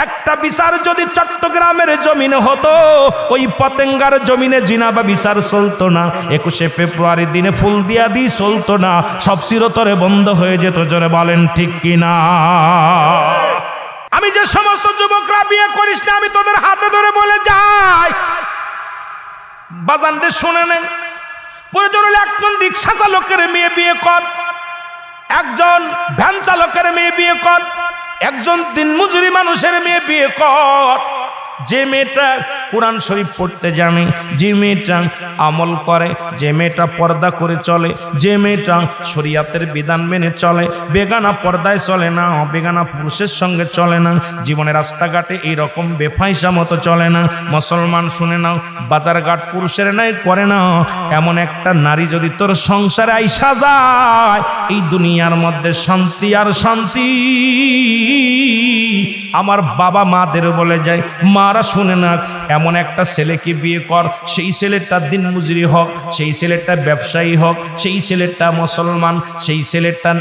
একটা বিচার যদি চট্টগ্রামের জমিনে হতো, ওই পতেঙ্গার জমিনে জিনা বা বিচার চলতো না, 21শে ফেব্রুয়ারি দিনে ফুল দিয়া দি চলতো না, সব চিরতরে বন্ধ হয়ে যেত। জোরে বলেন ঠিক কিনা? আমি যে সমস্ত যুবকরা বিয়ে করিস না, আমি তোদের হাতে ধরে বলে যাই, বাজানরে শুনে নেন, প্রয়োজন হলে একজন রিক্সা চালকের মেয়ে বিয়ে কর, একজন ভ্যান চালকের মেয়ে বিয়ে কর, একজন দিনমজুরি মানুষের মেয়ে বিয়ে কর। যে মেয়েটা কোরআন শরীফ পড়তে জানে, যে মেয়েটা আমল করে, যে মেয়েটা পর্দা করে চলে, যে মেয়েটা শরীয়তের বিধান মেনে চলে, বেগানা পর্দায় চলে না, বেগানা পুরুষের সঙ্গে চলে না, জীবনে রাস্তাঘাটে এইরকম বেফাইসা মতো চলে না। মুসলমান শুনে নাও, বাজারঘাট পুরুষের নাই করে না, এমন একটা নারী যদি তোর সংসারে আইসা যায়, এই দুনিয়ার মধ্যে শান্তি আর শান্তি। আমার বাবা মাদের বলে যায়, মারা শুনে না, এমন একটা ছেলেকে বিয়ে কর, সেই ছেলেটা দিন মজুরি হোক, সেই ছেলেটা ব্যবসায়ী হোক, সেই ছেলেটা মুসলমান, সেই ছেলেটা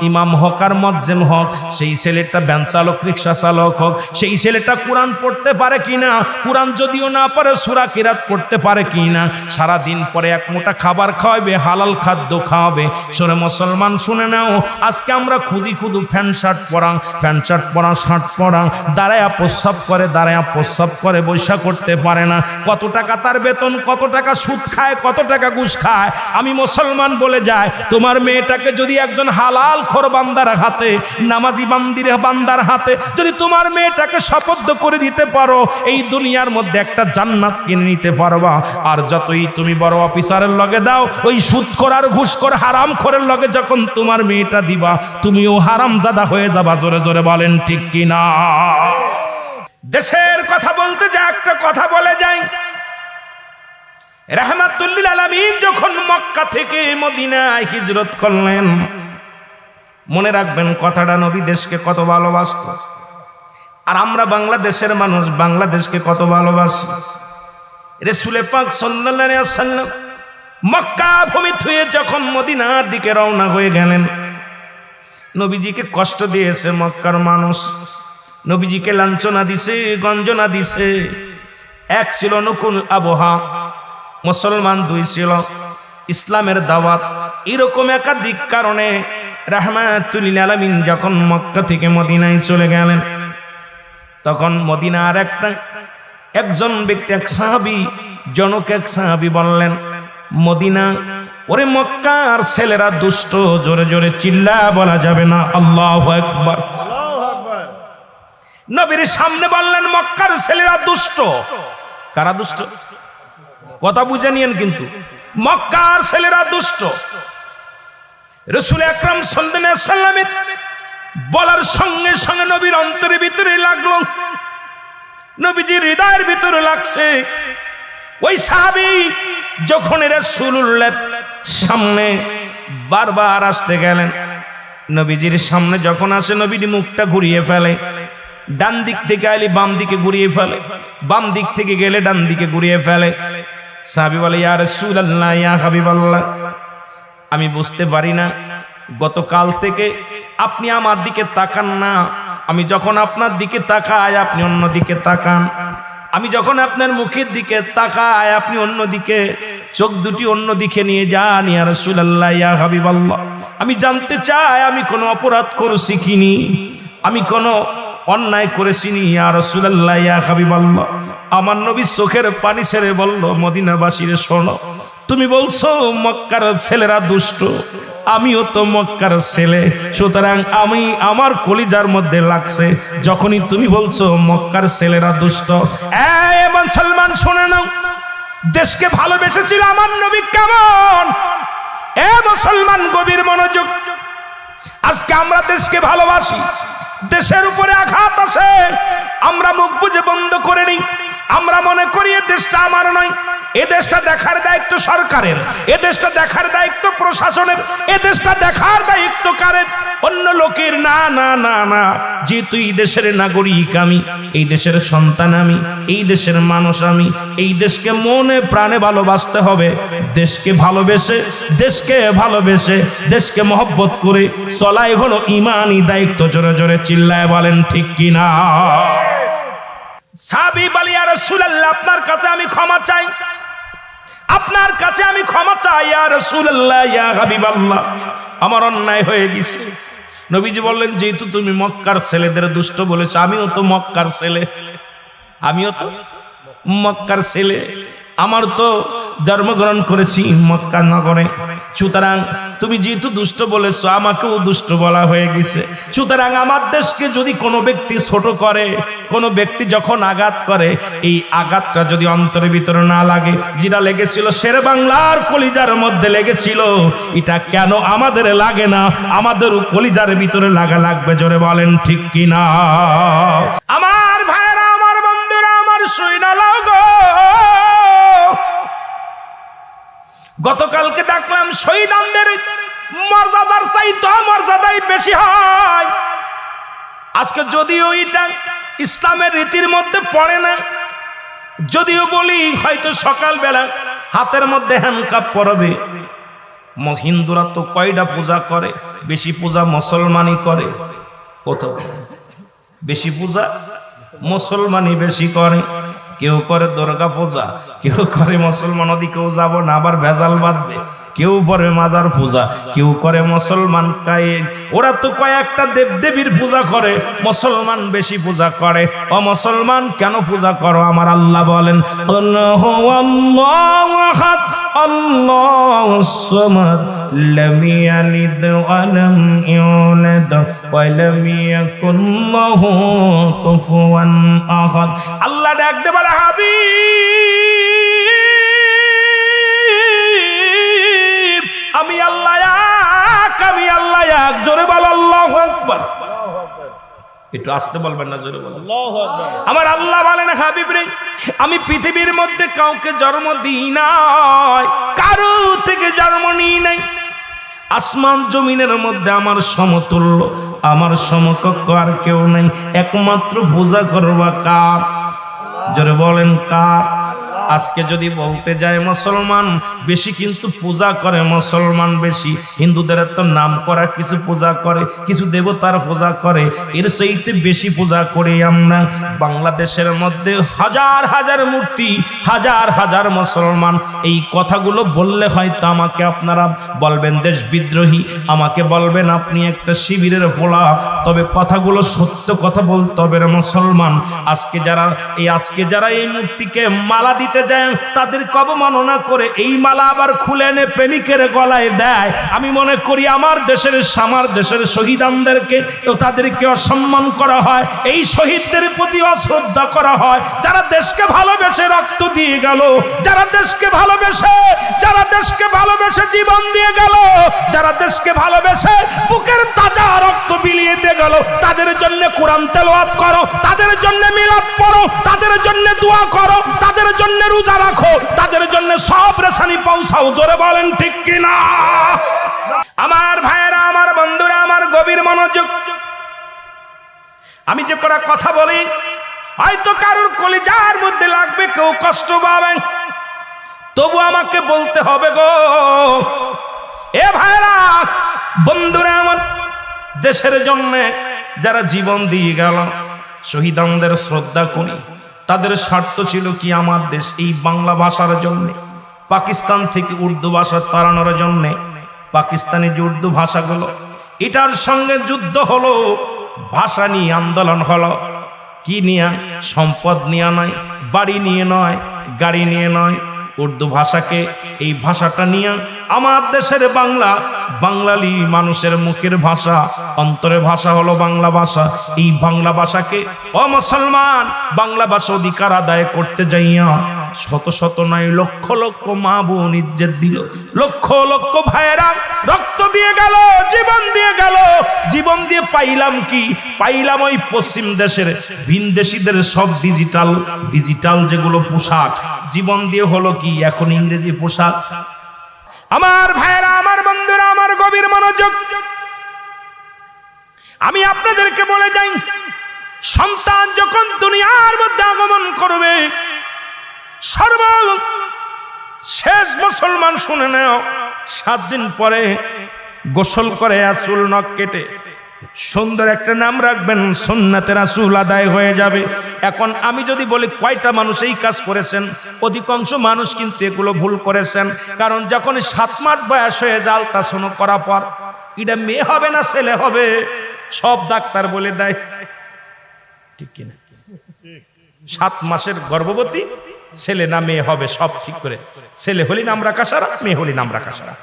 ইমাম হোক আর মুয়াজ্জিন হোক, সেই ছেলেটা ভ্যান চালক রিক্সা চালক হোক, সেই ছেলেটা কোরআন পড়তে পারে কিনা, কোরআন যদিও না পারে সূরা কিরাত পড়তে পারে কিনা, সারাদিন পরে এক মোটা খাবার খাওয়াবে, হালাল খাদ্য খাওয়াবে। শোনে মুসলমান শুনে নাও, আজকে আমরা খুঁজি খুদু প্যান্ট শার্ট পরা শার্ট পরা, দাঁড়ায়া প্রস্রাব করে, দাঁড়ায়া প্রস্রাব করে, বৈশা করতে পারে না। কত টাকা তার বেতন, কত টাকা সুদ খায়, কত টাকা ঘুষ খায়। আমি মুসলমান বলে যাই, তোমার মেয়েটাকে যদি একজন হালাল খোর বান্দার হাতে, নামাজি বান্দার হাতে যদি তোমার মেয়েটাকে শপথ করে দিতে পারো, এই দুনিয়ার মধ্যে একটা জান্নাত কিনে নিতে পারবা। আর যতই তুমি বড় অফিসারের লগে দাও, ওই সুদখোর আর ঘুষখোর হারামখোরের লগে যখন তোমার মেয়েটা দিবা, তুমিও হারামজাদা হয়ে যাবা। জোরে জোরে বলেন ঠিক কিনা? দেশের কথা বলতে যা একটা কথা বলে যাই, রাহমাতুল লিল আলামিন যখন মক্কা থেকে মদিনায় হিজরত করলেন, মনে রাখবেন কথাটা, নবী দেশকে কত ভালোবাসত, আর আমরা বাংলাদেশের মানুষ বাংলাদেশকে কত ভালোবাসি। রাসূল পাক সাল্লাল্লাহু আলাইহি ওয়াসাল্লাম মক্কা ভূমি থুয়ে যখন মদিনার দিকে রওনা হয়ে গেলেন, নবীজিকে কষ্ট দিয়েছে মক্কার মানুষ, নবীজিকে লাঞ্ছনা দিছে, গঞ্জনা দিছে। এক ছিল নকুল আবহাওয়া, মুসলমান দুই ছিল ইসলামের দাওয়াত। এরকম একাধিক কারণে রাহমাতুল লিল আলামিন যখন মক্কা থেকে মদিনায় চলে গেলেন, তখন মদিনার একজন ব্যক্তি, এক সাহাবী, জনক এক সাহাবী বললেন, মদিনা, ওরে মক্কার ছেলেরা দুষ্ট। জোরে জোরে চিল্লা বলা যাবে না, আল্লাহু আকবার। নবীর সামনে বললেন, মক্কার ছেলেরা দুষ্ট। কারা দুষ্ট? কথা বুঝে নিয়েন কিন্তু, মক্কার ছেলেরা দুষ্ট। রাসূল আকরাম সাল্লাল্লাহু আলাইহি ওয়াসাল্লামের বলার সঙ্গে সঙ্গে নবীর অন্তরের ভিতরে লাগলো, নবীজির হৃদয়ের ভিতরে লাগছে। ওই সাহাবী যখন রাসূলুল্লাহর সামনে বারবার আসতে গেলেন, নবীজির সামনে যখন আসে, নবীজি মুখটা ঘুরিয়ে ফেলে, ডান দিক থেকে আইলে বাম দিকে ঘুরিয়ে ফেলে, বাম দিক থেকে গেলে ডান দিকে ঘুরিয়ে ফেলে। সাহাবী বলে, ইয়া রাসূলুল্লাহ, ইয়া হাবিবাল্লাহ, আমি বুঝতে পারি না, গতকাল থেকে আপনি আমার দিকে তাকান না, আমি যখন আপনার দিকে তাকাই আপনি অন্য দিকে তাকান, আমি যখন আপনার মুখের দিকে তাকাই আপনি অন্যদিকে, চোখ দুটি অন্যদিকে নিয়ে যান। ইয়া রাসূলুল্লাহ, ইয়া হাবিবাল্লাহ, আমি জানতে চাই আমি কোনো অপরাধ করেছি কিনি, আমি কোনো অন্যায় করেছি নি। ইয়া রাসূলুল্লাহ, ইয়া হাবিবাল্লাহ, আমার নবী চোখের পানি ছেড়ে বলল, মদিনাবাসীরে শোনো, তুমি বলছো মক্কার ছেলেরা দুষ্ট, আমিও তো মক্কার ছেলে, সুতরাং আমি আমার কলিজার মধ্যে লাগছে যখনই তুমি বলছো মক্কার ছেলেরা দুষ্ট। এই মুসলমান শুনে নাও, দেশকে ভালোবেসেছিল আমার নবী কেমন? এ মুসলমান গভীর মনোযোগ। আজকে আমরা দেশকে ভালোবাসি, দেশের উপরে আঘাত আসে, আমরা মুখ বুজে বন্ধ করে নিই, আমরা মনে করি এ দেশটা আমার নয়, এ দেশটা দেখার দায়িত্ব সরকারের, এ দেশটা দেখার দায়িত্ব প্রশাসনের, এ দেশটা দেখার দায়িত্ব কারের, অন্য লোকের। না না না না, যেহেতু এই দেশের নাগরিক আমি, এই দেশের সন্তান আমি, এই দেশের মানুষ আমি, এই দেশকে মনে প্রাণে ভালোবাসতে হবে। দেশকে ভালোবেসে, দেশকে ভালোবেসে, দেশকে মহব্বত করে চলাই হলো ইমানি দায়িত্ব। জোরে জোরে চিল্লায় বলেন ঠিক কিনা? সাহাবী বলে ইয়া রাসূলুল্লাহ আপনার কাছে আমি ক্ষমা চাই, আপনার কাছে আমি ক্ষমা চাই ইয়া রাসূলুল্লাহ ইয়া হাবিবাল্লাহ, আমার অন্যায় হয়ে গেছে। নবীজি বললেন যেহেতু তুমি মক্কার ছেলেদের দুষ্ট বলেছ, আমিও তো মক্কার ছেলে, আমিও তো মক্কার ছেলে, আমার তো জন্মগ্রহণ করেছি মক্কা নগরে, সুতরাং তুমি যেহেতু দুষ্ট বলেছো আমাকেও দুষ্ট বলা হয়ে গেছে। সুতরাং আমার দেশকে যদি কোনো ব্যক্তি ছোট করে, কোনো ব্যক্তি যখন আঘাত করে, এই আঘাতটা যদি অন্তরের ভিতরে না লাগে, যেটা লেগেছিল শেরে বাংলার কলিজার মধ্যে লেগেছিল, এটা কেন আমাদের লাগে না? আমাদেরও কলিজার ভিতরে লাগা লাগবে, জোরে বলেন ঠিক কিনা? আমার ভাইরা, আমার বন্ধুরা, আমার সৈনা লাগো, গতকালকে দেখলাম শহীদদের মর্যাদার চাইতে মর্যাদাই বেশি হয়। আজকে যদিও এটা ইসলামের রীতির মধ্যে পড়ে না, যদিও বলি হয়তো সকালবেলা হাতের মধ্যে হ্যান্ডকাপ পরবে। হিন্দুরা তো কয়টা পূজা করে? বেশি পূজা মুসলমানই করে। কোথাও বেশি পূজা মুসলমানই বেশি করে। কেউ করে দুর্গা পূজা, কেউ করে মুসলমান ওদিকেও যাব না, আবার ভেজাল বাঁধবে। কেউ করে মাজার পূজা, কেউ করে মুসলমান ওরা তো কয়েকটা দেবদেবীর পূজা করে, মুসলমান বেশি পূজা করে। ও মুসলমান কেন পূজা করো? আমার আল্লাহ বলেন আল্লাহু আল্লাহু আহাদ আল্লাহুস সামাদ লাম ইয়ালিদ ওয়া লাম ইউলাদ ওয়া লাম ইয়াকুল লাহু কুফুয়ান আহাদ। আল্লাহ ডাক দে বলে হাবিব আমি আল্লাহ এক, আমি আল্লাহ এক। জোরে বল আল্লাহু আকবার। একটু আসতে বলবেন না, জোরে বল আল্লাহু আকবার। আমার আল্লাহ বলেন হাবিব রে, আমি পৃথিবীর মধ্যে কাউকে জন্ম দিই নাই, কারো থেকে জন্ম নিই নাই। আসমান জমিনের মধ্যে আমার সমতুল্য, আমার সমকক্ষ আর কেউ নাই। একমাত্র পূজা করবা কার? জোরে বলেন কার? আজকে যদি বলতে যায় মুসলমান বেশি কিন্তু পূজা করে, মুসলমান বেশি। হিন্দুদের তো নাম করা কিছু পূজা করে, কিছু দেবতার পূজা করে, এর চাইতে বেশি পূজা করি আমরা। বাংলাদেশের মধ্যে হাজার হাজার মূর্তি, হাজার হাজার মুসলমান। এই কথাগুলো বললে হয়তো আমাকে আপনারা বলবেন দেশ বিদ্রোহী, আমাকে বলবেন আপনি একটা শিবিরের পোলা, তবে কথাগুলো সত্য কথা বলতে হবে রে মুসলমান। আজকে যারা এই মূর্তিকে মালা দিতে যায়, তাদেরকে অবমাননা করে এই মালা আবার খুলে এনে প্রেমিকের গলায় দেয়। আমি মনে করি আমার দেশের শহীদদেরকে তাদেরকে অসম্মান করা হয়, এই শহীদদের প্রতি অশ্রদ্ধা করা হয়। যারা দেশকে ভালোবেসে রক্ত দিয়ে গেল, যারা দেশকে ভালোবেসে জীবন দিয়ে গেল, যারা দেশকে ভালোবেসে বুকের তাজা রক্ত বিলিয়ে দিয়ে গেল, তাদের জন্য কোরআন তেলাওয়াত করো, তাদের জন্য মিলাদ পড়ো, তাদের জন্য দোয়া করো, তাদের জন্য রোজা রাখো, তাদের জন্য সব রেশানি পৌঁছাও। জোরে বলেন ঠিক কিনা? আমার ভাইয়েরা, আমার বন্ধুরা, আমার গভীর মনোযোগ। আমি যে কটা কথা বলি হয়তো কারোর কলিজার মধ্যে লাগবে, কেউ কষ্ট পাবে, তবু আমাকে বলতে হবে গো। এ ভাইয়েরা, বন্ধুরা, আমার দেশের জন্য যারা জীবন দিয়ে গেল, শহীদদের শ্রদ্ধা করি। তাদের স্বার্থ ছিল কি? আমার দেশ এই বাংলা ভাষার জন্য, পাকিস্তান থেকে উর্দু ভাষা তাড়ানোর জন্য। পাকিস্তানি যে উর্দু ভাষাগুলো, এটার সঙ্গে যুদ্ধ হলো, ভাষা নিয়ে আন্দোলন হলো। কি নিয়ে? সম্পদ নিয়ে নয়, বাড়ি নিয়ে নয়, গাড়ি নিয়ে নয়, উর্দু ভাষাকে, এই ভাষাটা নিয়ে আমার দেশের বাঙালি মানুষের মুখের ভাষা, অন্তরের ভাষা হলো বাংলা ভাষা। এই বাংলা ভাষাকে ও মুসলমান বাংলা ভাষা অধিকার আদায় করতে যাইয়া শত শত নয় লক্ষ লক্ষ মা বোন ইজ্জত দিল, লক্ষ লক্ষ ভাইয়েরা রক্ত দিয়ে গেল, জীবন দিয়ে গেল। জীবন দিয়ে পাইলাম কি? পাইলাম ওই পশ্চিম দেশের ভিনদেশীদের সব ডিজিটাল যেগুলো পোশাক। জীবন দিয়ে হলো কি? এখন ইংরেজি পোশাক। আমার ভাইয়েরা, আমার বন্ধুরা, আমার গভীর মনোযোগ। আমি আপনাদেরকে বলে যাই, সন্তান যখন দুনিয়ার মধ্যে আগমন করবে, সর্বশেষ মুসলমান শুনে নাও, 7 দিন পরে গোসল করে চুল নখ কেটে সুন্দর একটা নাম রাখবেন, সুন্নাতে রাসূল আদায় হয়ে যাবে। এখন আমি যদি বলি কয়টা মানুষ এই কাজ করেছেন, অধিকাংশ মানুষ কিন্তু এগুলো ভুল করেছেন। কারণ যখন 7 মাস বয়স হয়ে যায় আলট্রাসাউন্ড করার পর এটা মেয়ে হবে না ছেলে হবে সব ডাক্তার বলে দেয়, ঠিক কিনা? 7 মাসের গর্ভবতী ছেলে না মেয়ে হবে সব ঠিক করে, ছেলে হলি নাম রাখা সারা, মেয়ে হলি নাম রাখা সারা।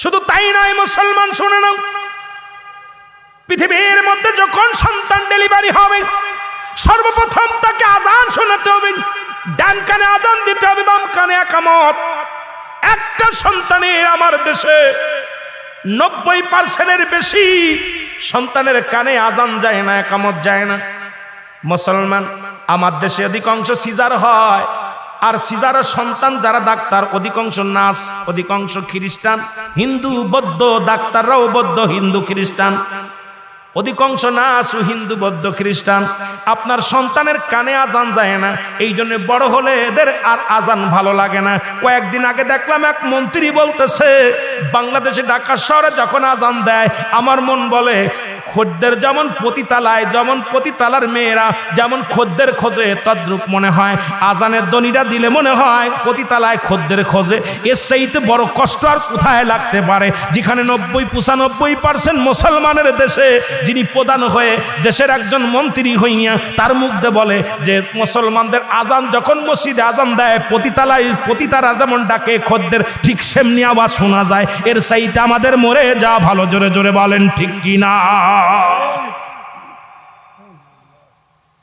শুধু তাই নয় মুসলমান শুনে নাও, পৃথিবীর মধ্যে যখন সন্তান ডেলিভারি হবে সর্বপ্রথম তাকে আযান শোনাতে হবে, ডান কানে আযান দিতে হবে, বাম কানে ইকামত। একটা সন্তানের আমার দেশে 90% বেশি সন্তানের কানে আযান যায় না, ইকামত যায় না। মুসলমান আমার দেশে অধিকাংশ সিজার হয়, আর সিজারের সন্তান যারা ডাক্তার অধিকাংশ নার্স, অধিকাংশ খ্রিস্টান, হিন্দু বৌদ্ধ, ডাক্তাররাও বৌদ্ধ হিন্দু খ্রিস্টান, অধিকাংশ নার্স হিন্দু বৌদ্ধ খ্রিস্টান। আপনার সন্তানের কানে আযান যায় না, এই জন্য বড় হলে এদের আর আযান ভালো লাগে না। কয়েকদিন আগে দেখলাম এক মন্ত্রী বলতেছে বাংলাদেশে ঢাকা শহরে যখন আযান দেয় আমার মন বলে খদ্দের যেমন পতিতালায়, যেমন পতিতালার মেয়েরা যেমন খদ্দের খোঁজে তদ্রূপ মনে হয় আজানের ধ্বনিটা দিলে মনে হয় পতিতালায় খদ্দের খোঁজে। এর চাইতে বড় কষ্ট আর কোথায় লাগতে পারে, যেখানে 90-95% মুসলমানের দেশে যিনি প্রধান হয়ে দেশের একজন মন্ত্রী হইয়া তার মুখ দিয়ে বলে যে মুসলমানদের আজান যখন মসজিদে আজান দেয় পতিতালায় পতিতারা যেমন ডাকে খদ্দের ঠিক সেমনি আওয়াজ শোনা যায়। এর চাইতে আমাদের মরে যা ভালো, জোরে জোরে বলেন ঠিক কিনা?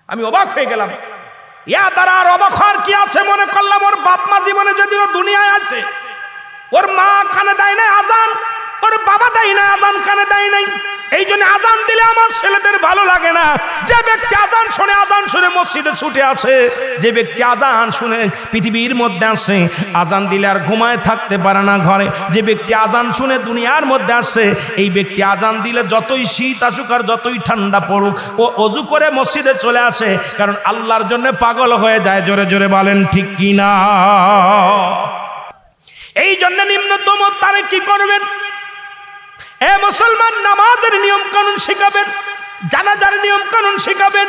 আমি অবাক হয়ে গেলাম, ইয়া তারা আর অবাক হওয়ার কি আছে? মনে করলাম ওর বাপ মা জীবনে যদি ও দুনিয়ায় আছে, ওর মা কানে দেয় না আজান, ওর বাবা দেয় না আজান, কানে দেয় নাই, এই জন্য আজান দিলে আমার ছেলেদের ভালো লাগে না। যে ব্যক্তি আজান শুনে মসজিদে ছুটে আসে, যে ব্যক্তি আজান শুনে পৃথিবীর মধ্যে আসে, আজান দিলে আর ঘুমায় থাকতে পারে না ঘরে। যে ব্যক্তি আজান শুনে দুনিয়ার মধ্যে আসে, এই ব্যক্তি আজান দিলে যতই শীত আসুক আর যতই ঠান্ডা পড়ুক ও অজু করে মসজিদে চলে আসে, কারণ আল্লাহর জন্য পাগল হয়ে যায়। জোরে জোরে বলেন ঠিক কিনা? এই জন্য নিম্নতম তারে কি করবেন? এ মুসলমান, নামাজের নিয়ম কানুন শিখাবেন, জানাজার নিয়ম কানুন শিখাবেন,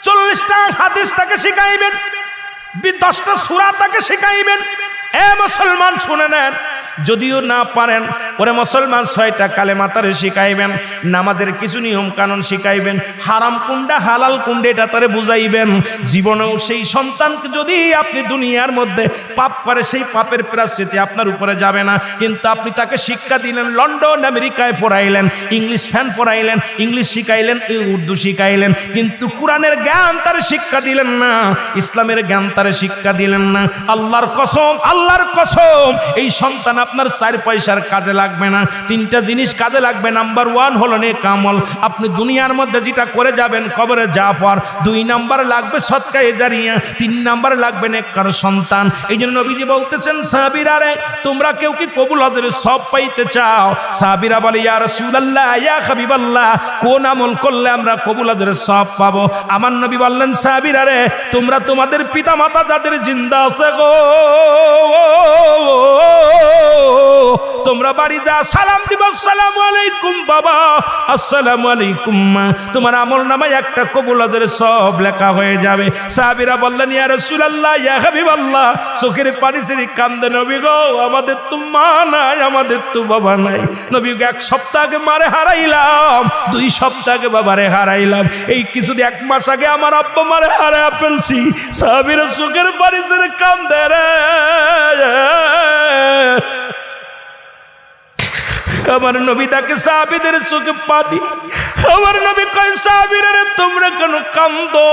40টা হাদিস তাকে শিখাইবেন, 10টা সূরা তাকে শিখাইবেন। এ মুসলমান শুনে নেন, যদিও না পারেন ওরে মুসলমান 6টা কালেমা তারে শিখাইবেন, নামাজের কিছু নিয়ম কানুন শিখাইবেন, হারাম কোনটা হালাল কোনটা এটা তারে বুঝাইবেন। জীবনেও সেই সন্তানকে যদি আপনি দুনিয়ার মধ্যে পাপ করে সেই পাপের প্রায়শ্চিত্ত আপনার উপরে যাবে না, কিন্তু আপনি তাকে শিক্ষা দিলেন, লন্ডন আমেরিকায় পড়াইলেন, ইংলিশ ফ্যান পড়াইলেন, ইংলিশ শিখাইলেন, উর্দু শিখাইলেন, কিন্তু কোরআনের জ্ঞান তারে শিক্ষা দিলেন না, ইসলামের জ্ঞান তারে শিক্ষা দিলেন না। আল্লাহর কসম, আল্লাহর কসম, এই সন্তান আপনার 4 পয়সার কাজে লাগবে না। 3টা জিনিস কাজে লাগবে। নাম্বার 1 হলো নেক আমল, আপনি দুনিয়ার মধ্যে যেটা করে যাবেন কবরে যাওয়ার পর। 2 নাম্বার লাগবে সদকায়ে জারিয়া, 3 নাম্বার লাগবে নেককার সন্তান। এই জন্য নবীজি বলতেছেন সাহাবীরা রে তোমরা কেউ কি কবুল হজের সব পাইতে চাও? সাহাবীরা বলে ইয়া রাসূলুল্লাহ, ইয়া হাবিবাল্লাহ, কোন আমল করলে আমরা কবুল হজের সব পাবো? আমার নবী বললেন সাহাবীরা রে তোমরা তোমাদের পিতামাতা যাদের জিন্দা আছে গো, তোমরা বাড়ি যা সালাম দিবা, আসসালামু আলাইকুম বাবা, আসসালামু আলাইকুম মা, তোমার আমল নামায় একটা কবুল হজের সব লেখা হয়ে যাবে। সাহাবীরা বললেন ইয়া রাসূলুল্লাহ, ইয়া হাবিবাল্লাহ, চোখের পানি ছেড়ে কান্দে নবী গো, আমাদের তো মা নাই, আমাদের তো বাবা নাই। নবী গো 1 সপ্তাহ আগে মারে হারাইলাম, 2 সপ্তাহ আগে বাবারে হারাইলাম, এই কিছুদিন 1 মাস আগে আমার আব্বা মারে হারায় ফেলছি। সাহাবীরা চোখের পানি ছেড়ে কান্দে রে। আমার নবী তাকে সাহাবীদের চোখে পানি, আমার নবী কয় সাহাবীরা রে তোমরা কেন কান্দো?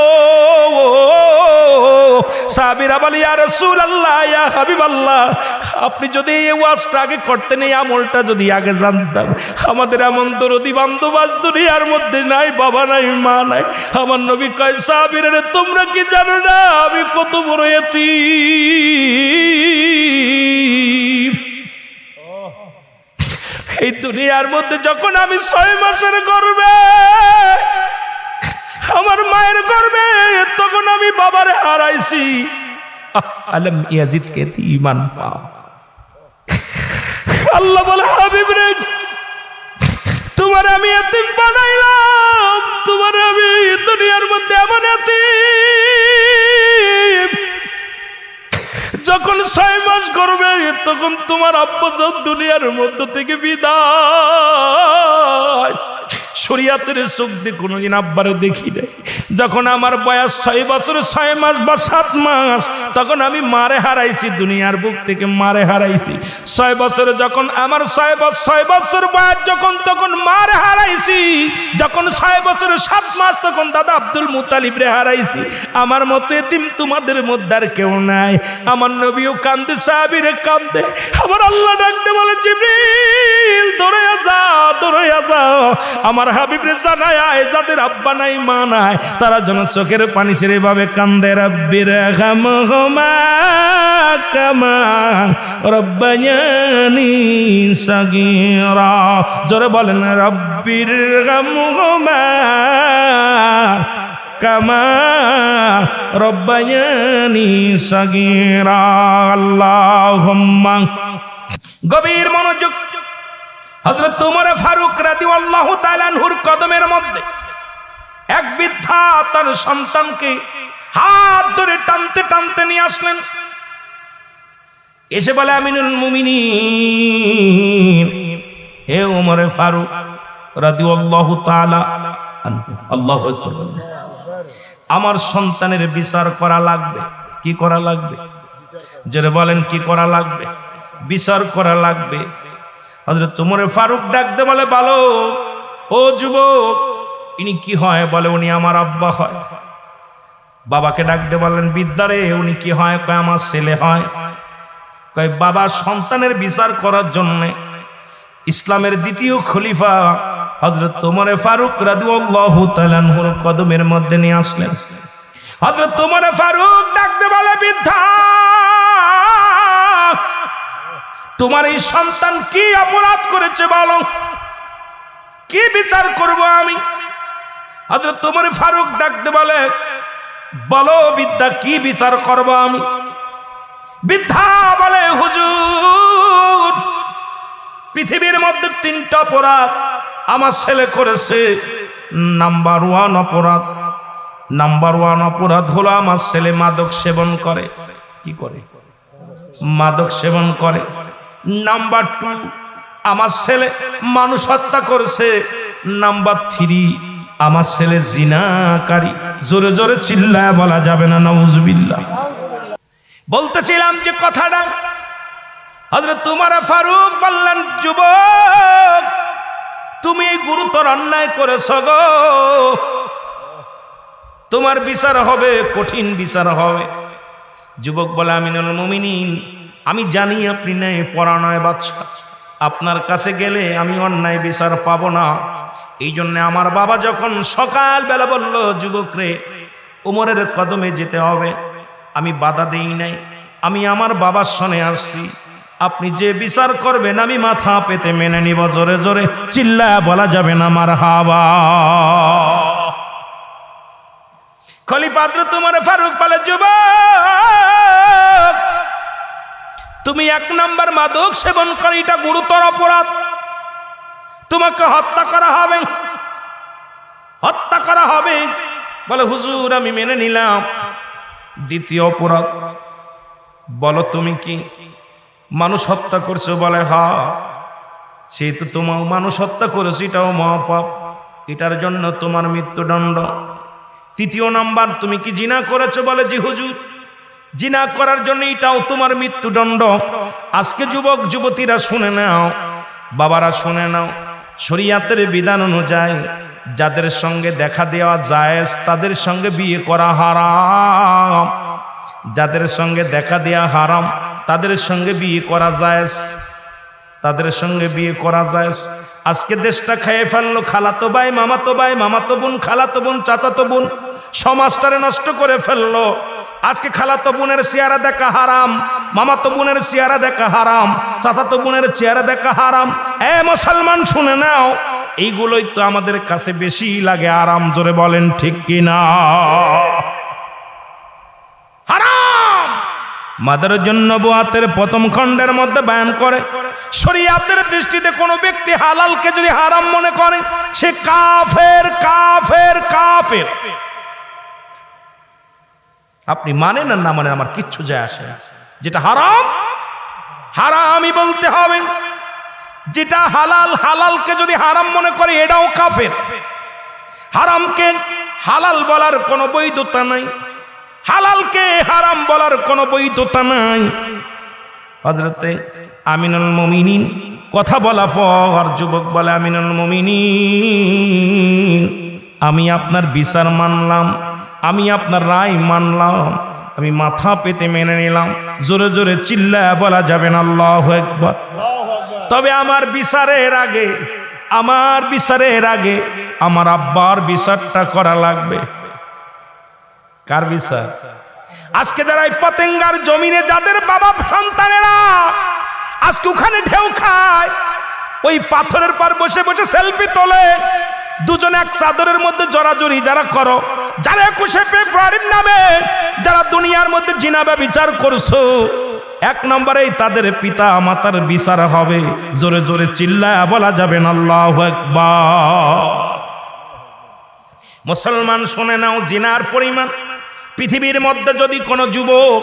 সাহাবীরা বলে ইয়া রাসূলুল্লাহ, ইয়া হাবিবাল্লাহ, আপনি যদি এই ওয়াজটা আগে করতেন, এই আমলটা যদি আগে জানতাম, আমাদের এমন দরদি বান্ধব আজ দুনিয়ার মধ্যে নাই, বাবা নাই, মা নাই। আমার নবী কয় সাহাবীরা রে তোমরা কি জানো না আমি কত বড় এতিম? এই দুনিয়ার মধ্যে যখন আমি 6 মাসের গর্ভে, আমার মায়ের গর্ভে, তখন আমি বাবারে হারাইছি। আলম ইয়াজিদ কে ঈমান পাও। আল্লাহ বলে হাবিব রে তোমার আমি এতিম বানাইলাম, তোমার আমি দুনিয়ার মধ্যে এমন এতিম, যখন 6 মাস করবে তখন তোমার আব্বা দুনিয়ার মধ্য থেকে বিদায়। শরিয়াতের চোখ দিয়ে কোনোদিন আব্বারে দেখি নাই। যখন আমার বয়স 6 বছর 6 মাস বা 7 মাস, তখন আমি মারে হারাইছি, দুনিয়ার বুক থেকে মারে হারাইছি। 6 বছরে যখন আমার 6 বছর বয়স যখন, তখন মারে হারাইছি। যখন 6 বছর 7 মাস, তখন দাদা আব্দুল মুতালিব রে হারাইছি। আমার মতো এতিম তোমাদের মধ্যে আর কেউ নাই। আমার নবীও কান্দে, সাহাবীরে কান্দে। আমার আল্লাহ ডাকতে বলে, জিবরিল দৌড়াইয়া যাও, দৌড়াইয়া যাও, আমার হাবিবরে জানায় যাদের আব্বা নাই মা নাই, তারা যেন চোখের পানি ছেড়ে ভাবে কান্দে। রাব্বির হামহুমা কামা রাব্বায়ানি সাগীরা। জোরে বলেন, রাব্বির হামহুমা কামা রাব্বায়ানি সাগীরা। আল্লাহুম্মা। গভীর মনোযোগ। হযরত ওমর ফারুক রাদিয়াল্লাহু তাআলা আনহুর কদমের মধ্যে এক বৃদ্ধা তার সন্তানকে হাত ধরে টানতে টানতে নিয়ে আসলেন। এসে বলে, আমিনুল মুমিনিন, হে ওমর ফারুক রাদিয়াল্লাহু তাআলা আনহু, আল্লাহু আকবার, আমার সন্তানের বিচার করা লাগবে। কি করা লাগবে? যারা বলেন কি করা লাগবে? বিচার করা লাগবে। হযরত ওমর ফারুক ডাকতে বলে, বলো ও যুবক, ইনি কি হয়? বলে, উনি আমার আব্বা হয়। বাবাকে ডাকতে বলেন, বিদ্যারে উনি কি হয়? কয়, আমার ছেলে হয়। কয়, বাবা সন্তানের বিচার করার জন্য ইসলামের দ্বিতীয় খলিফা হযরত ওমর ফারুক রাদিয়াল্লাহু তাআলা আনহুর কদমের মধ্যে নিয়ে আসলেন। হযরত ওমর ফারুক ডাকতে বলে, বৃদ্ধা, তোমার এই সন্তান কি অপরাধ করেছে বলো, কি বিচার করব আমি? হযরত ওমর ফারুক ডাকতে বলে, বলো বৃদ্ধা, কি বিচার করব আমি? বৃদ্ধা বলে, হুজুর, পৃথিবীর মধ্যে 3টা অপরাধ আমার ছেলে করেছে। নাম্বার 1 অপরাধ হলো আমার ছেলে মাদক সেবন করে। কি করে? মাদক সেবন করে। নাম্বার 2, আমার ছেলে মানুষ হত্যা করেছে। নাম্বার 3, আমার ছেলে জিনাকারী। জোরে জোরে চিল্লায় বলা যাবে না, নাউজুবিল্লাহ। বলতেছিলাম যে কথাটা, হযরত ওমর ফারুক বললেন, যুবক, তুমি গুরুতর অন্যায় করেছ গো, তোমার বিচার হবে, কঠিন বিচার হবে। যুবক বলে, আমিনুল মুমিনিন, আমি জানি আপনি ন্যায় পরায়ণ বাদশা, আপনার কাছে গেলে আমি অন্যায় বিচার পাবো না। এই জন্য আমার বাবা যখন সকালবেলা বলল, যুবক রে, ওমরের কদমে যেতে হবে, আমি বাধা দেই নাই। আমি আমার বাবার সনে আসছি, আপনি যে বিচার করবেন আমি মাথা পেতে মেনে নিব। জোরে জোরে চিল্লায় বলা যাবে না মারহাবা। খলিফা হযরত ওমর ফারুক বলে, যুবক, তুমি 1 নাম্বার মাদক সেবন করে, এটা গুরুতর অপরাধ, তোমাকে হত্যা করা হবে, হত্যা করা হবে। বলে, হুজুর, আমি মেনে নিলাম। দ্বিতীয় অপরাধ, বলো তুমি কি মানুষ হত্যা করছো? বলে, হ্যাঁ। সেই তো তোমার মানুষ হত্যা করেছো, এটাও মহাপাপ, এটার জন্য তোমার মৃত্যুদণ্ড। তৃতীয় নাম্বার, তুমি কি জিনা করেছো? বলে, জি হুজুর, জিনা করার জন্য এটাও তোমার মৃত্যুদণ্ড। আজকে যুবক যুবতীরা শুনে নাও, বাবারা শুনে নাও, শরীয়তের বিধান অনুযায়ী যাদের সঙ্গে দেখা দেওয়া জায়েজ তাদের সঙ্গে বিয়ে করা হারাম, যাদের সঙ্গে দেখা দেওয়া হারাম তাদের সঙ্গে বিয়ে করা জায়েজ, তাদের সঙ্গে বিয়ে করা জায়েজ। আজকে দেশটা খেয়ে ফেললো খালাতো ভাই, মামাতো ভাই, মামাতো বোন, খালাতো বোন, চাচাতো বোন, সমাজটারে নষ্ট করে ফেললো। আজকে খালাতো বোনের চেহারা দেখা হারাম, মামাতো বোনের চেহারা দেখা হারাম, চাচাতো বোনের চেহারা দেখা হারাম। এ মুসলমান শুনে নাও, এইগুলোই তো আমাদের কাছে বেশি লাগে আরাম। জোরে বলেন ঠিক কিনা? হারাম। মাদারুজ্জুন নবুয়াতের প্রথম খণ্ডের মধ্যে বয়ান করে শরীয়তের দৃষ্টিতে কোনো ব্যক্তি হালালকে যদি হারাম মনে করে সে কাফের কাফের কাফের। আপনি মানেন আর না মানেন আমার কিচ্ছু যায় আসে না। যেটা হারাম হারামই বলতে হবে, যেটা হালাল হালালকে যদি হারাম মনে করে এটাও কাফের। হারামকে হালাল বলার কোনো বৈধতা নাই, হালালকে হারাম বলার কোনো বৈধতা নাই। হযরতে আমিনুল মুমিনিন কথা বলা পর যুবক বলে, আমিনুল মুমিনিন আমি আপনার বিচার মানলাম, আমি আপনার রায় মানলাম, আমি মাথা পেতে মেনে নিলাম। জোরে জোরে চিল্লায়া বলা যাবে না আল্লাহু আকবার। তবে আমার বিচারের আগে আমার আব্বার বিচারটা করা লাগবে। কার বিচার? আজকে যারা এই পতেঙ্গার জমিনে যাদের বাবা সন্তানেরা আজকে ওখানে ঢেউ খায়, ওই পাথরের পার বসে বসে সেলফি তোলে, দুজন এক চাদরের মধ্যে জড়াজড়ি যারা করো, যারা 21শে ফেব্রুয়ারির নামে যারা দুনিয়ার মধ্যে জিনা ব্যভিচার করছো, এক নম্বরেই তাদের পিতা মাতার বিচার হবে। জোরে জোরে চিল্লায়া বলা যাবে না আল্লাহু আকবার। মুসলমান শুনে নাও, জিনার পরিমাণ পৃথিবীর মধ্যে যদি কোনো যুবক,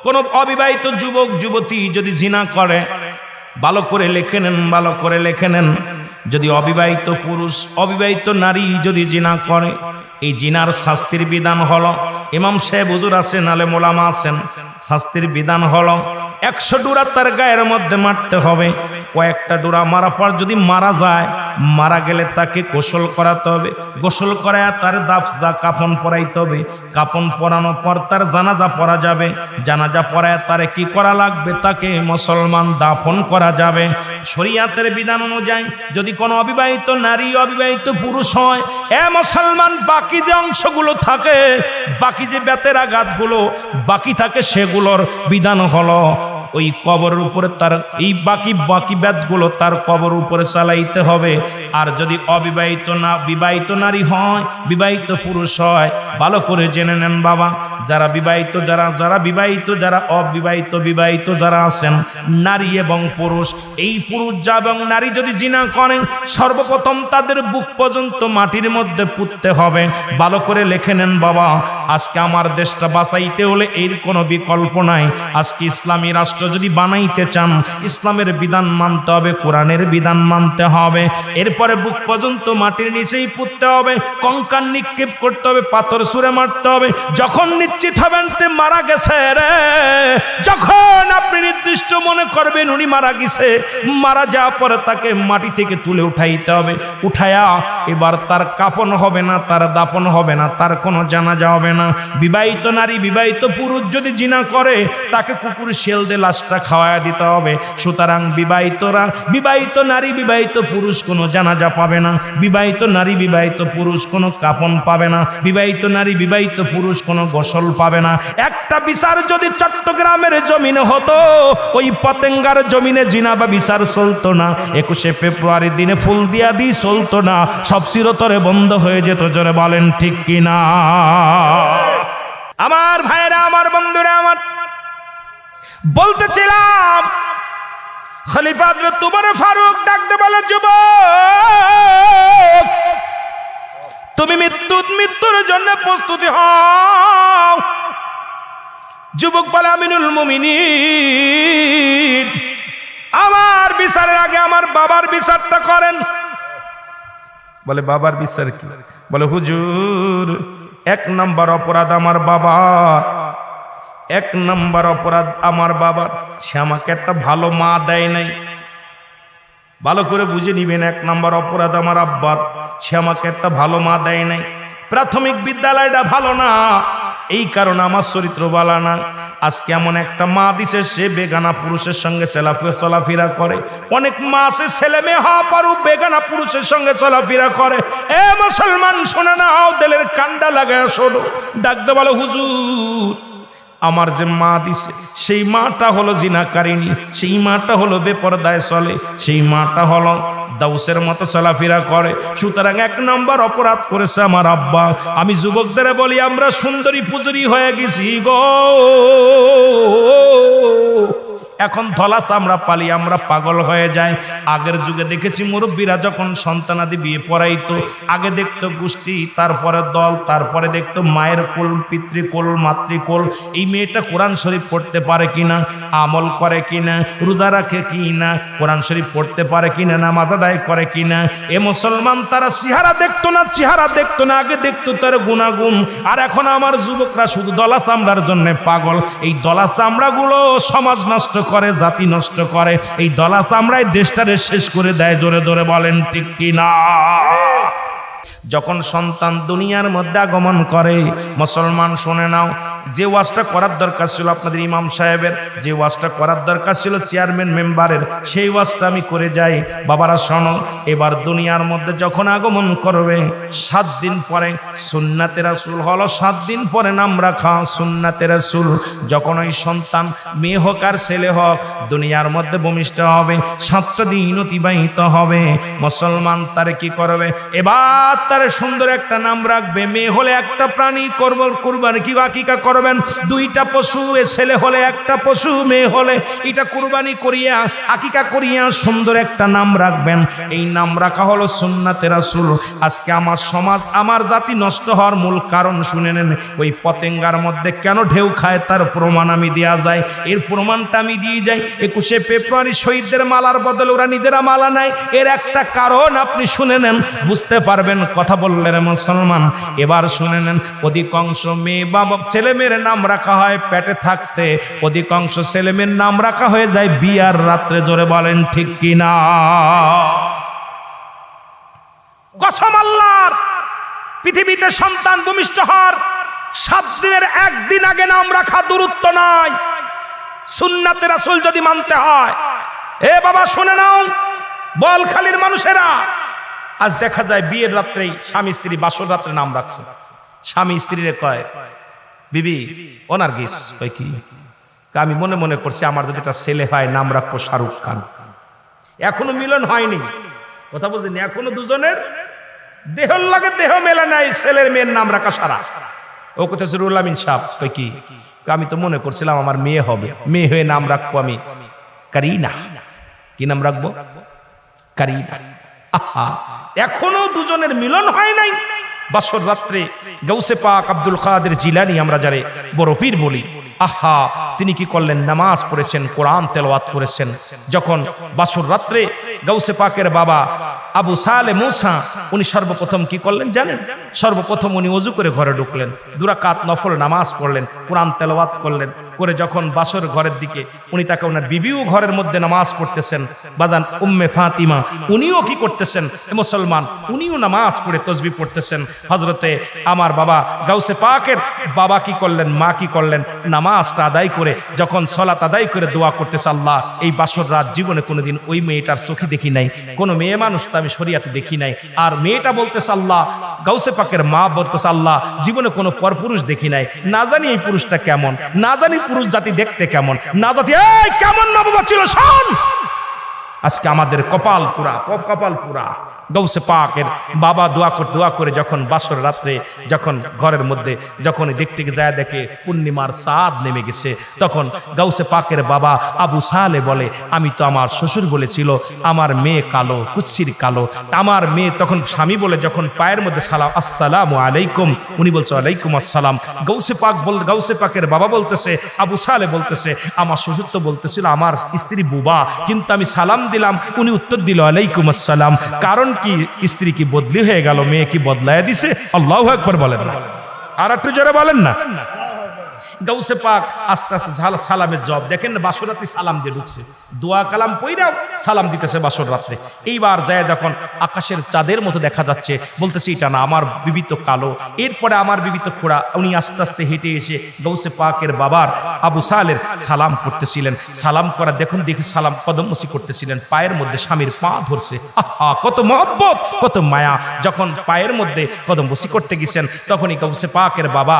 কোনো অবিবাহিত যুবক যুবতী যদি জিনা করে, ভালো করে লিখে নেন, ভালো করে লিখে নেন, যদি অবিবাহিত পুরুষ অবিবাহিত নারী যদি জিনা করে, এই জিনার শাস্তির বিধান হলো, ইমাম সাহেব হুজুর আছেন, আলেম ওলামা আছেন, শাস্তির বিধান হলো 100 ডোরা তার গায়ের মধ্যে মারতে হবে। কয়েকটা ডোরা মারা পর যদি মারা যায়, মারা গেলে তাকে গোসল করাতে হবে, গোসল করায় তার দাফদা কাফন পরাইতে হবে, কাফন পরানোর পর তার জানাজা পড়া যাবে, জানাজা পড়ায় তারে কি করা লাগবে, তাকে মুসলমান দাফন করা যাবে। শরীয়তের বিধান অনুযায়ী যদি কোনো অবিবাহিত নারী অবিবাহিত পুরুষ হয়, এ মুসলমান বাকি যে অংশগুলো থাকে, বাকি যে বেতের আঘাতগুলো বাকি থাকে, সেগুলোর বিধান হলো ওই কবরের উপরে তার এই বাকি বেতগুলো তার কবরের উপরে চালাইতে হবে। আর যদি অবিবাহিত না বিবাহিত নারী হয়, বিবাহিত পুরুষ হয়, ভালো করে জেনে নেন বাবা, যারা বিবাহিত যারা বিবাহিত যারা অবিবাহিত বিবাহিত যারা আছেন, নারী এবং পুরুষ, এই পুরুষ এবং নারী যদি জিনা করেন, সর্বপ্রথম তাদের বুক পর্যন্ত মাটির মধ্যে পুঁততে হবে। ভালো করে লিখে নেন বাবা, আজকে আমার দেশটা বাঁচাইতে হলে এর কোনো বিকল্প নাই। আজকে ইসলামী রাষ্ট্র যদি বানাইতে চান, ইসলামের বিধান মানতে হবে, কোরআনের বিধান মানতে হবে। এরপরে বুক পর্যন্ত মাটির নিচেই পুঁততে হবে, কঙ্কাল নিক্ষেপ করতে হবে, পাথর ছুঁড়ে মারতে হবে। যখন নিশ্চিত হবেন তে মারা গেছে রে, যখন আপনি নির্দিষ্ট মনে করবেন উনি মারা গেছে, মারা যাওয়ার পরে তাকে মাটি থেকে তুলে উঠাইতে হবে। উঠায়া এবার তার কাফন হবে না, তার দাফন হবে না, তার কোনো জানাজা হবে না। বিবাহিত নারী বিবাহিত পুরুষ যদি জিনা করে, তাকে কুকুর শেল দিয়ে লাশটা খাওয়ায়া দিতে হবে। সুতরাং বিবাহিত নারী বিবাহিত পুরুষ কোনো জানাজা পাবে না, বিবাহিত নারী বিবাহিত পুরুষ কোনো কাফন পাবে না, বিবাহিত নারী বিবাহিত পুরুষ কোনো গোসল পাবে না। একটা বিচার যদি চট্টগ্রামের জমিনে হতো, ওই পতেঙ্গার জমিনে জিনা বা বিচার চলতো না, 21শে ফেব্রুয়ারির দিনে ফুল দিয়া দি চলতো না, সব চিরতরে বন্ধ হয়ে যেত। জোরে বলেন ঠিক কিনা? আমার ভাইরা, আমার বন্ধুরা, আমার বলতেছিলাম, খলিফা হযরত উমর ফারুক ডাকতে বলে, যুবক তুমি মৃত্যুর জন্য প্রস্তুতি হও। যুবক বলে, আমিনুল মুমিনিন আমার বিচারের আগে আমার বাবার বিচারটা করেন। বলে, বাবার বিচার কি? বলে, হুজুর 1 নম্বর অপরাধ আমার বাবা, 1 নম্বর অপরাধ আমার বাবার, সে আমাকে একটা ভালো মা দেয় নাই। ভালো করে বুঝে নিবেন, 1 নম্বর অপরাধ আমার আব্বার, সে আমাকে একটা ভালো মা দেয় নাই। প্রাথমিক বিদ্যালয়টা ভালো না, এই কারণে আমার চরিত্র ভালো না। আজকে এমন একটা মা দিছে, সে বেগানা পুরুষের সঙ্গে চলাফেরা করে। অনেক মা আছে ছেলে মেয়ে হওয়া পারু বেগানা পুরুষের সঙ্গে চলাফেরা করে। এ মুসলমান শোনে না, দিলের কান্ডা লাগায় শোনো, ডাকতে বলো, হুজুর আমার যে মা দিছে সেই মাটা হলো জিনাকারিনী, সেই মাটা হলো বেপরদায় চলে, সেই মাটা হলো দাউসের মতো চলাফেরা করে। সুতরাং 1 নম্বর অপরাধ করেছে আমার আব্বা। আমি যুবকদের বলি, আমরা সুন্দরী পুজুরি হয়ে গেছি গো। এখন ধলা চামড়া পালি আমরা পাগল হয়ে যাই। আগের যুগে দেখেছি মুরব্বীরা যখন সন্তানাদি বিয়ে পড়াইতো, আগে দেখতো গোষ্ঠী, তারপরে দল, তারপরে দেখতো মায়ের কোল, পিতৃকোল, মাতৃকোল। এই মেয়েটা কোরআন শরীফ পড়তে পারে কিনা, আমল করে কিনা, রোজা রাখে কিনা, কোরআন শরীফ পড়তে পারে কিনা, নামাজ আদায় করে কিনা। এ মুসলমান তারা চেহারা দেখতো না, চেহারা দেখতো না, আগে দেখতো তার গুণাগুণ। আর এখন আমার যুবকরা শুধু দলা চামড়ার জন্য পাগল। এই দলা চামড়াগুলো সমাজ নষ্ট করে, জাতি নষ্ট করে। এই দলা চামড়ায় দেশটারে শেষ করে দেয়। জোরে জোরে বলেন ঠিক কিনা? যখন সন্তান দুনিয়ার মধ্যে আগমন করে, মুসলমান শুনে নাও, যে ওয়াজটা করার দরকার ছিল আপনাদের ইমাম সাহেবের, যে ওয়াজটা করার দরকার ছিল চেয়ারম্যান মেম্বারের, সেই ওয়াজটা আমি করে যাই। বাবারা শোনো, এবার দুনিয়ার মধ্যে যখন আগমন করবে 7 দিন পরে সুন্নাতে রাসূল হলো, 7 দিন পরে নাম রাখা সুন্নাতে রাসূল। যখন ওই সন্তান মেয়ে হোক আর ছেলে হোক দুনিয়ার মধ্যে ভূমিষ্ঠ হবে, 7টা দিন অতিবাহিত হবে, মুসলমান তারে কি করবে? এবার তারে সুন্দর একটা নাম রাখবে। মেয়ে হলে একটা প্রাণী করব কুরবানি, কি আকিকা করবেন 2টা পশু, এ ছেলে হলে একটা পশু, মেয়ে হলে এটা কুরবানি করিয়া আকিকা করিয়া সুন্দর একটা নাম রাখবেন। এই নাম রাখা হলো সুন্নাতে রাসূল। আজকে আমার সমাজ, আমার জাতি নষ্ট হওয়ার মূল কারণ শুনে নেন। ওই পতেঙ্গার মধ্যে কেন ঢেউ খায় তার প্রমাণ আমি দেয়া যায়, এর প্রমাণটা আমি দিয়ে যাই। 21শে ফেব্রুয়ারি শহীদদের মালার বদলে ওরা নিজেরা মালা নেয়, এর একটা কারণ আপনি শুনে নেন, বুঝতে পারবেন। কথা বললেন মুসলমান, এবার শুনে নেন। অধিকাংশ মেয়ে বাবা ছেলে মেয়ের নাম রাখা হয় পেটে থাকতে, অধিকাংশ ছেলে মেয়ের নাম রাখা হয়ে যায় বিয়ার রাত্রে। জোরে বলেন ঠিক কিনা? কসম আল্লাহর, পৃথিবীতে সন্তান ভূমিষ্ঠ হওয়ার 7 দিনের 1 দিন আগে নাম রাখা দূরত্ব নয়, সুন্নাতে রাসূল যদি মানতে হয়। এ বাবা শুনে নাও, বলখালীর মানুষেরা আজ দেখা যায় বিয়ের রাত্রেই স্বামী স্ত্রী বাসর রাত্রে নাম রাখছে। স্বামী স্ত্রীরে কয়, বিবি ও নার্গিস, কয় কি? আমি মনে মনে করছি আমার যদি একটা ছেলে হয় নাম রাখবো শাহরুখ খান। এখনো মিলন হয়নি, কথা বলছেন, এখনো দুজনের দেহর লাগে দেহ মেলা নাই, ছেলের মেয়ের নাম রাখা সারা। ও কোথায় রুল আমিন সাহেব, কয় কি? আমি তো মনে করছিলাম আমার মেয়ে হবে, মেয়ে হয়ে নাম রাখবো আমি কারিনা। কি নাম রাখবো? কারিনা। আহা, এখনো দুজনের মিলন হয় নাই। বাসর রাত্রে গাউসে পাক আব্দুল কাদের জিলানী আমরা যারে বড় পীর বলি, আহা, তিনি কি করলেন? নামাজ পড়েছেন, কোরআন তেলাওয়াত করেছেন। যখন বাসর রাত্রে গাউসে পাকের বাবা আবু সালে মুসা, উনি সর্বপ্রথম কি করলেন জানেন? সর্বপ্রথম উনি ওযু করে ঘরে ঢুকলেন, 2 রাকাত নফল নামাজ পড়লেন, কোরআন তেলাওয়াত করলেন। করে যখন বাসর ঘরের দিকে উনি তাকে, ওনার বিবিও ঘরের মধ্যে নামাজ পড়তেছেন, বাদান উম্মে ফাতিমা উনিও কি করতেছেন? মুসলমান, উনিও নামাজ পড়ে তাসবিহ পড়তেছেন। হযরতে আমার বাবা গাউসে পাকের বাবা কি করলেন? মা কি করলেন? নামাজটা আদায় করে যখন সালাত আদায় করে দোয়া করতেছে, আল্লাহ, এই বাসর রাত জীবনে কোনোদিন ওই মেয়েটার চোখে দেখি নাই, কোনো মেয়ে মানুষ তো আমি শরীয়তে দেখি নাই। আর মেয়েটা বলতেছে, আল্লাহ, গাউসে পাকের মা বলতেছে, আল্লাহ, জীবনে কোনো পরপুরুষ দেখি নাই, না জানি এই পুরুষটা কেমন, না জানি পুরুষ জাতি দেখতে কেমন, না জাতি এই কেমন নবুবত ছিল। শোন, আজকে আমাদের কপাল পুরা, কপাল পুরা। গাউসে পাকের বাবা দোয়া করে যখন বাসর রাত্রে যখন ঘরের মধ্যে যখন দেখতে যায় দেখে পূর্ণিমার চাঁদ নেমে গেছে, তখন গাউসে পাকের বাবা আবু সালে বলে, আমি তো, আমার শ্বশুর বলেছিল আমার মেয়ে কালো, কুচ্ছির কালো। আমার মেয়ে তখন স্বামী বলে যখন পায়ের মধ্যে সালাম, আসসালামু আলাইকুম, উনি বলছে ওয়ালাইকুম আসসালাম। গাউসে পাকের বাবা বলতেছে, আবু সালে বলতেছে, আমার শ্বশুর তো বলতেছিল আমার স্ত্রী বুবা, কিন্তু আমি সালাম দিলাম, উনি উত্তর দিল ওয়ালাইকুম আসসালাম। কারণ কি? স্ত্রী কি বদলি হয়ে গেল? মেয়ে কি বদলায় দিছে? আল্লাহু আকবার বলেন না, আর একটু জোরে বলেন না। গাউসে পাক আস্তে আস্তে সালামের জবাব দেখেন না, বাসর রাত্রে সালাম দিয়ে ঢুকছে, দোয়া কালাম পইরাও সালাম দিতেছে বাসর রাত্রে। এইবার যায় যখন আকাশের চাঁদের মতো দেখা যাচ্ছে, বলতেছে এটা না, আমার বিবি তো কালো। এরপরে আমার বিবি তো খোড়া। উনি আস্তে আস্তে হেঁটে এসে গাউসে পাকের বাবার আবু সালের সালাম করতেছিলেন। সালাম করা দেখুন, দেখি সালাম কদমমসি করতেছিলেন, পায়ের মধ্যে স্বামীর পা ধরছে। আহা, কত মহব্বত, কত মায়া। যখন পায়ের মধ্যে কদমমসি করতে গেছেন, তখনই গাউসে পাকের বাবা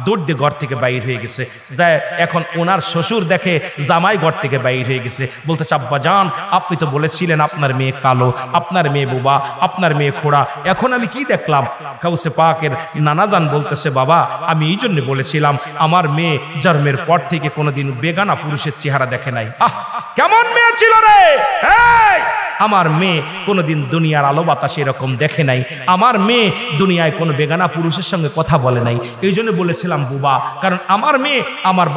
দৌড় দিয়ে ঘর থেকে বাইরে বাইর হয়ে গেছে, যায় এখন ওনার শ্বশুর দেখে জামাই ঘর থেকে বাইর হয়ে গেছে, বলতেছে আব্বা জান আপনি তো বলেছিলেন আপনার মেয়ে কালো, আপনার মেয়ে বোবা, আপনার মেয়ে খোড়া, এখন আমি কি দেখলাম? গাউসে পাকের নানাজান বলতেছে বাবা আমি এই জন্য বলেছিলাম আমার মেয়ে জন্মের পর থেকে কোনোদিন বেগানা পুরুষের চেহারা দেখে নাই। আহ কেমন মেয়ে ছিল রে, আমার মেয়ে কোনোদিন দুনিয়ার আলো বাতাস এরকম দেখে নাই, আমার মেয়ে দুনিয়ায় কোনো বেগানা পুরুষের সঙ্গে কথা বলে নাই, এই জন্য বলেছিলাম বুবা, কারণ আমার মেয়ে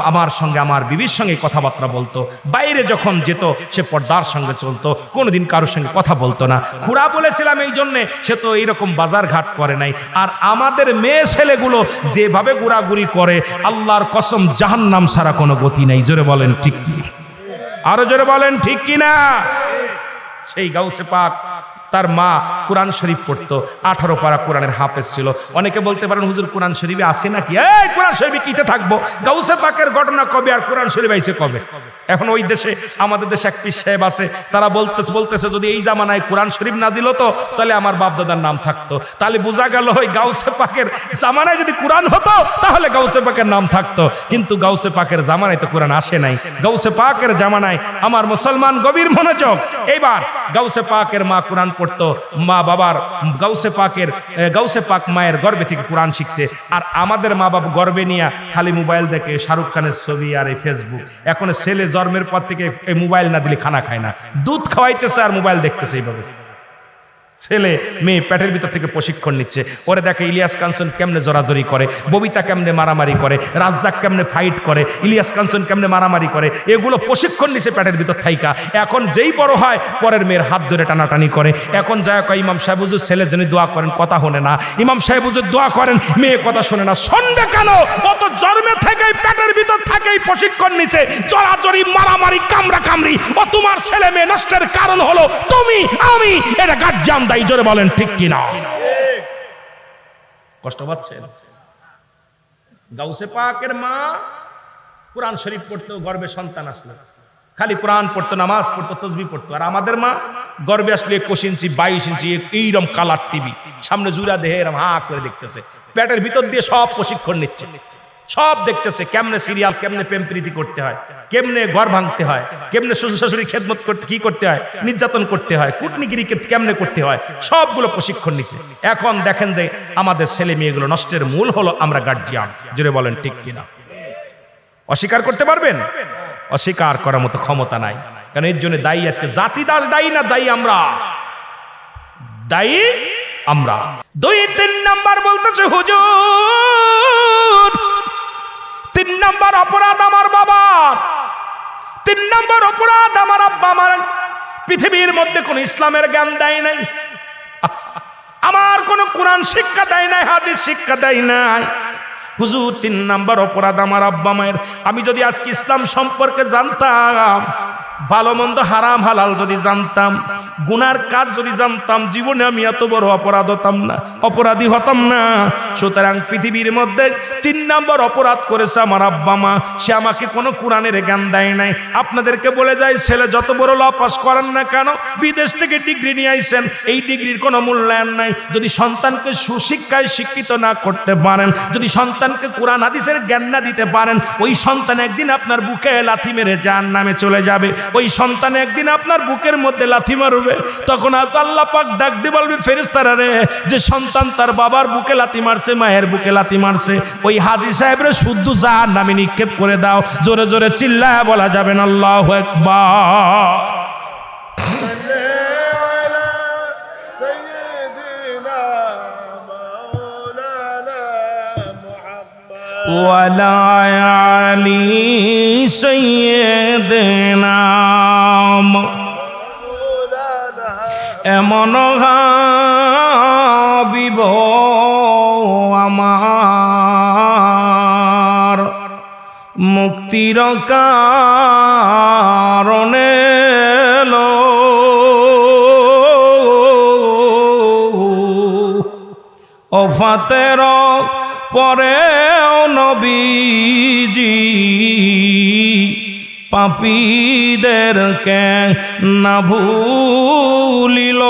আমার সঙ্গে আমার বিবির সঙ্গে কথাবার্তা বলতো, বাইরে যখন যেত সে পর্দার সঙ্গে চলতো, কোনোদিন কারোর সঙ্গে কথা বলতো না। খুড়া বলেছিলাম এই জন্যে, সে তো এইরকম বাজার ঘাট করে নাই। আর আমাদের মেয়ে ছেলেগুলো যেভাবে ঘোরাঘুরি করে আল্লাহর কসম জাহান্নাম ছাড়া কোনো গতি নেই। জোরে বলেন ঠিক কি? আরো জোরে বলেন ঠিক কি না? সেই গাউসে পাক তার মা কোরআন শরীফ পড়তো, 18 পারা কোরআনের হাফেজ ছিল। অনেকে বলতে পারেন হুজুর কোরআন শরীফে আসে নাকি? এই কোরআন শরীফে কিতে থাকবো, গাউসে পাকের ঘটনা কবে আর কোরআন শরীফ আইছে কবে? এখন ওই দেশে আমাদের দেশে এক পীর সাহেব আছে, তারা বলতেছে যদি এই জামানায় কোরআন শরীফ না দিল তো তাহলে আমার বাপ দাদার নাম থাকতো। তাহলে বোঝা গেল ওই গাউসে পাকের জামানায় যদি কোরআন হতো তাহলে গাউসে পাকের নাম থাকতো, কিন্তু গাউসে পাকের জামানায় তো কোরআন আসে নাই। গাউসে পাকের জামানায় আমার মুসলমান গভীর মনোযোগ, এইবার গাউসে পাকের মা কোরআন পড়তো, মা বাবার গাউসে পাক মায়ের গর্ভে থেকে কোরআন শিখছে। আর আমাদের মা বাবা গর্ভে নিয়ে খালি মোবাইল দেখে, শাহরুখ খানের ছবি আর এই ফেসবুক। এখন ছেলে জন্মের পর থেকে এই মোবাইল না দিলে খানা খায় না, দুধ খাওয়াইতেছে আর মোবাইল দেখতেছে। এইভাবে ছেলে মেয়ে পেটের ভিতর থেকে প্রশিক্ষণ নিচ্ছে। ওরে দেখে ইলিয়াস কাঞ্চন কেমনে জোরাজোরি করে, ববিতা কেমনে মারামারি করে, রাজদাক কেমনে ফাইট করে, ইলিয়াস কাঞ্চন কেমনে মারামারি করে, এগুলো প্রশিক্ষণ নিচ্ছে পেটের ভিতর থাইকা। এখন যেই বড় হয় পরের মেয়ের হাত ধরে টানাটানি করে। এখন যায় কয় ইমাম সাহেব হুজুর ছেলের জন্য দোয়া করেন, কথা শোনে না। ইমাম সাহেব হুজুর দোয়া করেন, মেয়ে কথা শোনে না। সন্ধ্যা কেন? অত জন্মে থেকেই পেটের ভিতর থেকেই প্রশিক্ষণ নিচ্ছে, জোরাজোরি মারামারি কামড়া কামড়ি। ও তোমার ছেলে মেয়ে নষ্টের কারণ হলো তুমি, আমি, এটা গার্জিয়ান। জোরে বলেন ঠিক কিনা? কষ্ট পাচ্ছেন? গাউসে পাকের মা কোরআন শরীফ পড়তো, গর্বে সন্তান আসলো খালি কোরআন পড়তো, নামাজ পড়তো, তসবিহ পড়তো। আর আমাদের মা গর্বে আসলে 21 ইঞ্চি 22 ইঞ্চি এইরকম কালার টিভি সামনে জুড়া দেহে এরকম হা করে দেখতেছে, পেটের ভিতর দিয়ে সব প্রশিক্ষণ নিচ্ছে, সব দেখতেছে কেমনে সিরিয়াল, কেমনে প্রেম প্রীতি করতে হয়, কেমনে ঘর ভাঙতে হয়, কেমনে শ্বশুর শাশুড়ি খেদমত করতে কি করতে হয়, নির্যাতন করতে হয়, কূটনীতি কেমনে করতে হয়, সবগুলো প্রশিক্ষণ নিছে। এখন দেখেন যে আমাদের ছেলে মেয়েগুলো নষ্টের মূল হলো আমরা গার্জিয়ান। জোরে বলেন ঠিক কিনা? অস্বীকার করতে পারবেন? অস্বীকার করার মতো ক্ষমতা নাই, কারণ এর জন্য দায়ী আজকে জাতি দাস দায়ী না, দায়ী আমরা, দায়ী আমরা। 2-3 নাম্বার বলতেছে হুজুর, 3 নাম্বার অপরাধ আমার বাবার, 3 নাম্বার অপরাধ আমার আব্বা আমার পৃথিবীর মধ্যে কোন ইসলামের জ্ঞান দেয় নাই, আমার কোন কোরআন শিক্ষা দেয় নাই, হাদিস শিক্ষা দেয় নাই। হুজুর 3 নাম্বার অপরাধ আমার আব্বা মায়ের। আমি যদি আজকে ইসলাম সম্পর্কে জানতাম, ভালো মন্দ হারাম হালাল যদি জানতাম, গুনার কাজ যদি জানতাম, জীবনে আমি এত বড় অপরাধী হতাম না। সুতরাং পৃথিবীর মধ্যে 3 নাম্বার অপরাধ করেছে আমার আব্বা মা, সে আমাকে কোনো কোরআনের জ্ঞান দেয় নাই। আপনাদেরকে বলে যাই, ছেলে যত বড় ল পাস করেন না কেন, বিদেশ থেকে ডিগ্রি নিয়ে আইছেন, এই ডিগ্রির কোনো মূল্যায়ন নাই। যদি সন্তানকে সুশিক্ষায় শিক্ষিত না করতে পারেন, যদি সন্তানকে কোরআন হাদিসের জ্ঞান না দিতে পারেন, ওই সন্তান একদিন আপনার বুকে লাথি মেরে জাহান্নামে চলে যাবে। ওই সন্তান একদিন আপনার বুকের মধ্যে লাথি মারবে, তখন আল্লাহ পাক ডাক দিয়ে বলবে ফেরেশতারা রে, যে সন্তান তার বাবার বুকে লাথি মারছে, মায়ের বুকে লাথি মারছে, ওই হাজী সাহেবরে শুদ্ধ জাহান্নামে নিক্ষেপ করে দাও। জোরে জোরে চিল্লায় বলা যাবেন আল্লাহু আকবার। ওয়ালা আলি সাইয়্যিদিনা, এমন হাবিব আমার, মুক্তির কারণে লো ওফাতের পরে নবীজি পাপীদেরকে না ভুলিল,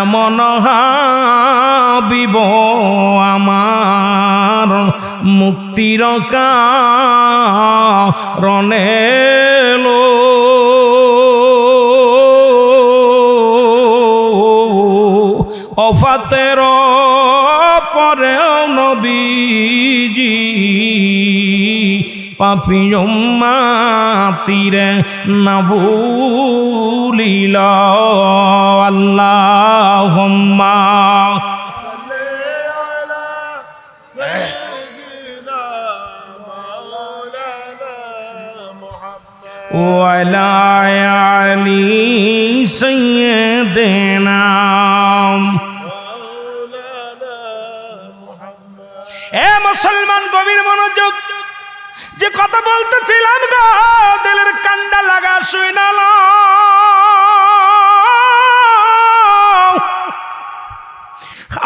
এমন এমন হাবিব আমার মুক্তির কারণে লো ওফাতের পরে নবীজি পাপী উম্মতিরে না ভুলিল আল্লাহুম্মা ওয়ালা আলি সাইয়্যিদিনা এ মুসলমান গভীর মনোযোগ যে কথা বলতেছিলাম গো দিলের কান্ডা লাগা শুই না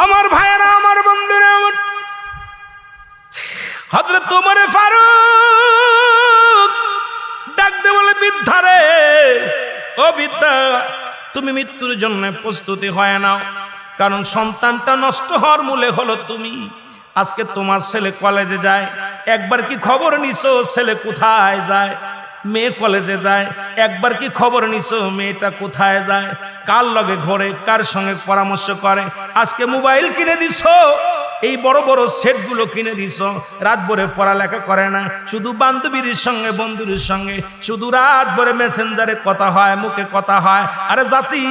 আমার ভাইয়েরা আমার বন্ধুরা আমার হযরত ওমর ফারুক ডাক দে বলে বৃদ্ধা রে ও বৃদ্ধা তুমি মৃত্যুর জন্য প্রস্তুতি হয় নাও কারণ সন্তানটা নষ্ট হওয়ার মূলে হলো তুমি আজকে তোমার ছেলে কলেজে যায় একবার কি খবর নিছো ছেলে কোথায় যায় মেয়ে কলেজে যায় একবার কি খবর নিছো মেয়েটা কোথায় যায় কার লগে ঘরে কার সঙ্গে পরামর্শ করে আজকে মোবাইল কিনে দিছো এই বড় বড় সেটগুলো কিনে দিছো রাত ভরে পড়ালেখা করে না শুধু বান্ধবীর সঙ্গে বন্ধুর সঙ্গে শুধু রাত ভরে মেসেঞ্জারে কথা হয় মুখে কথা হয় আরে জাতি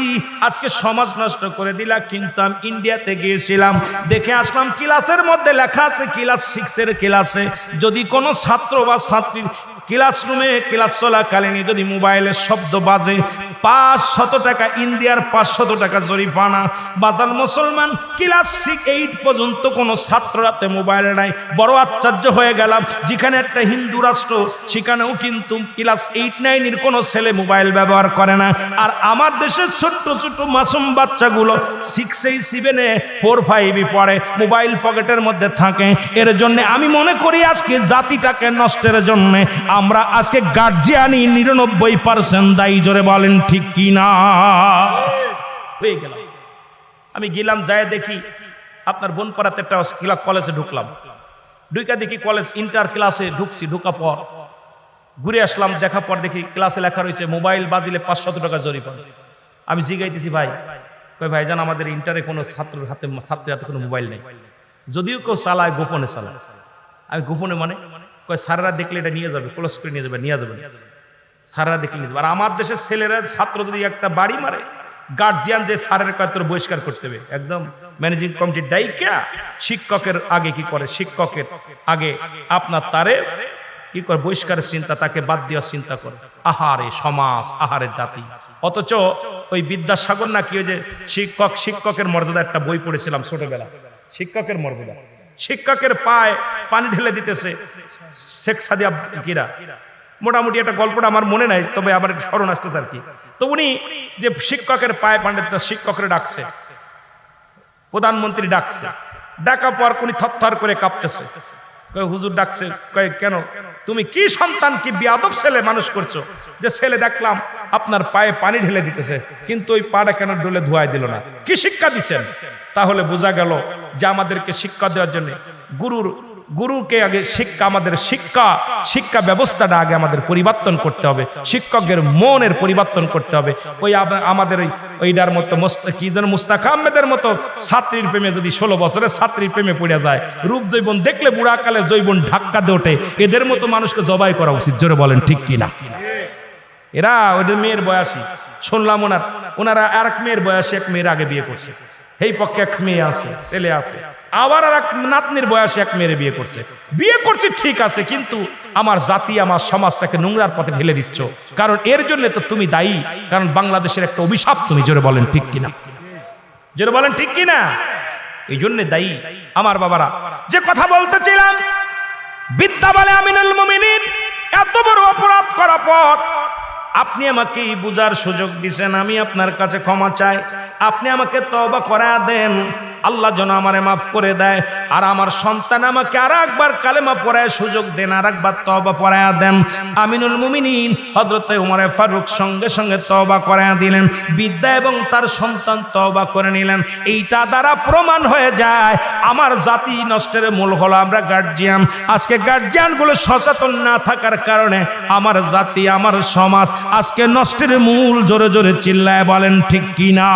আজকে সমাজ নষ্ট করে দিলা কিন্তু আমি ইন্ডিয়াতে গিয়েছিলাম দেখে আসলাম ক্লাসের মধ্যে লেখা আছে ক্লাস 6 এর ক্লাসে যদি কোনো ছাত্র বা ছাত্রী ক্লাসরুমে ক্লাস চলাকালীন যদি মোবাইলের শব্দ বাজে 500 টাকা ইন্ডিয়ার 500 টাকা জরিমানা বাজাল মুসলমান ক্লাস 8 পর্যন্ত কোনো ছাত্ররাতে মোবাইল নাই বড় আশ্চর্য হয়ে গেলাম যেখানে একটা হিন্দু রাষ্ট্র সেখানেও কিন্তু ক্লাস 8-9 এর কোনো ছেলে মোবাইল ব্যবহার করে না আর আমার দেশের ছোট্ট ছোট্ট মাসুম বাচ্চাগুলো 6-7 4-5 পড়ে মোবাইল পকেটের মধ্যে থাকে এর জন্য আমি মনে করি আজকে জাতিটাকে নষ্টের জন্য আমরা আজকে গার্জিয়ানই 99% দায়ী জোরে বলেন ঠিক কি না হয়ে গেল আমি গেলাম যায় দেখি আপনার বোনপাড়াতে একটা কলেজে ঢুকলাম ঢুকা দেখি কলেজ ইন্টার ক্লাসে ঢুকছি ঢুকা পর ঘুরে আসলাম দেখা পর দেখি ক্লাসে লেখা রয়েছে মোবাইল বাজিলে 500 টাকা জরিমানা আমি জিজ্ঞাইতেছি ভাই কই ভাইজান আমাদের ইন্টারে কোনো ছাত্রের হাতে কোনো মোবাইল নেই যদিও কেউ চালায় গোপনে চালায় আমি গোপনে মানে কয় স্যাররা দেখলে এটা নিয়ে যাবে ক্লোজ করে নিয়ে যাবে স্যাররা দেখলে নিয়ে যাবে আর আমার দেশের ছেলেরা ছাত্র যদি একটা বাড়ি মারে গার্জিয়ান যে স্যারের কাছে বহিষ্কার করতে হবে একদম ম্যানেজিং কমিটির দায়িকা শিক্ষকের আগে কি করে শিক্ষকের আগে আপনার তারে কি করে বহিষ্কারের চিন্তা তাকে বাদ দেওয়ার চিন্তা করে আহারে সমাজ আহারে জাতি অথচ ওই বিদ্যাসাগর না কি ওই যে শিক্ষকের মর্যাদা একটা বই পড়েছিলাম ছোটবেলা শিক্ষকের মর্যাদা শিক্ষকের পায়ে পানি ঢেলে দিতেছে শেখ সাদিয়া কিরা মোটামুটি একটা গল্পটা আমার মনে নাই তবে আমার স্মরণ আসতেছে আর কি তো উনি যে শিক্ষকের পায়ে পানি শিক্ষকের ডাকছে প্রধানমন্ত্রী ডাকছে ডাকা পর উনি থরথর করে কাঁপতেছে হুজুর ডাকছে কয় কেন তুমি কি সন্তান কি বেয়াদব ছেলে মানুষ করছো যে ছেলে দেখলাম আপনার পায়ে পানি ঢেলে দিতেছে কিন্তু ওই পাটা কেন ঢেলে ধোয়াই দিল না কি শিক্ষা দিচ্ছেন তাহলে বোঝা গেল যে আমাদেরকে শিক্ষা দেওয়ার জন্য গুরুকে আগে শিক্ষা আমাদের শিক্ষা ব্যবস্থাটা আগে আমাদের পরিবর্তন করতে হবে শিক্ষকের মনের পরিবর্তন করতে হবে ওই আমাদের ওইটার মতো মুস্তাক আহমেদের মতো ছাত্রীর প্রেমে যদি 16 বছরের ছাত্রীর প্রেমে পড়ে যায় রূপ জৈবন দেখলে বুড়াকালে জৈবন ধাক্কা দিয়ে ওঠে এদের মতো মানুষকে জবাই করা উচিত জোরে বলেন ঠিক কিনা এরা ওদের মেয়ের বয়সী শুনলাম ওনারা আর এক মেয়ের বয়সে এক মেয়ের আগে বিয়ে করছে এই পক্ষে এক মেয়ে আছে ছেলে আছে আবার আর এক নাতনির বয়সে এক মেয়ের বিয়ে করছে ঠিক আছে কিন্তু আমার জাতি আমার সমাজটাকে নোংরার পথে ঢেলে দিচ্ছ কারণ এর জন্য তো তুমি দায়ী কারণ বাংলাদেশের একটা অভিশাপ তুমি জোরে বলেন ঠিক কিনা জোরে বলেন ঠিক কিনা এই জন্য দায়ী আমার বাবারা যে কথা বলতেছিলাম বিদ্যা বলে আমিনুল মুমিনিন এত বড় অপরাধ করা পথ আপনি আমাকে বুঝার সুযোগ দিয়েছেন আমি আপনার কাছে ক্ষমা চাই আপনি আমাকে তওবা করা দেন আল্লাহ যেন আমারে মাফ করে দেয়, আর আমার সন্তান আমাকে আর একবার কালেমা পড়ায় সুযোগ দেন, আর একবার তওবা পড়ায়া দেন। আমিনুল মুমিনিন হযরত ওমর ফারুক সঙ্গে সঙ্গে তওবা করায়া দিলেন, বিদ্যা এবং তার সন্তান তওবা করে নিলেন। এইটা দ্বারা প্রমাণ হয়ে যায় আমার জাতি নষ্টের মূল হলো আমরা গার্জিয়ান। আজকে গার্জিয়ান গুলো সচেতন না থাকার কারণে আমার জাতি, আমার সমাজ আজকে নষ্টের মূল। জোরে জোরে চিল্লায় বলেন ঠিক কিনা?